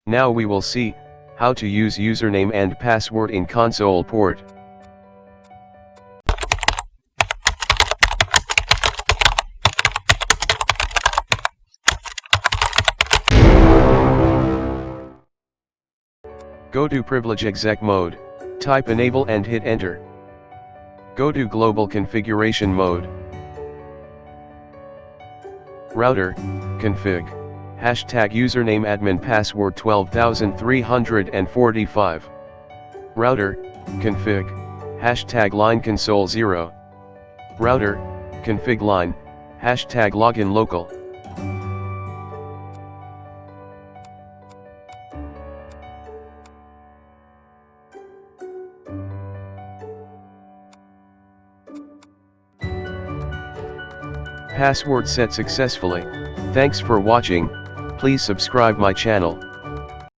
Now we will see how to use username and password in console port. Go to privilege exec mode, type enable and hit enter. Go to global configuration mode. Router, config, hashtag username admin password 12345. Router, config, hashtag line console 0. Router, config line, hashtag login local. Password set successfully. Thanks for watching. Please subscribe my channel.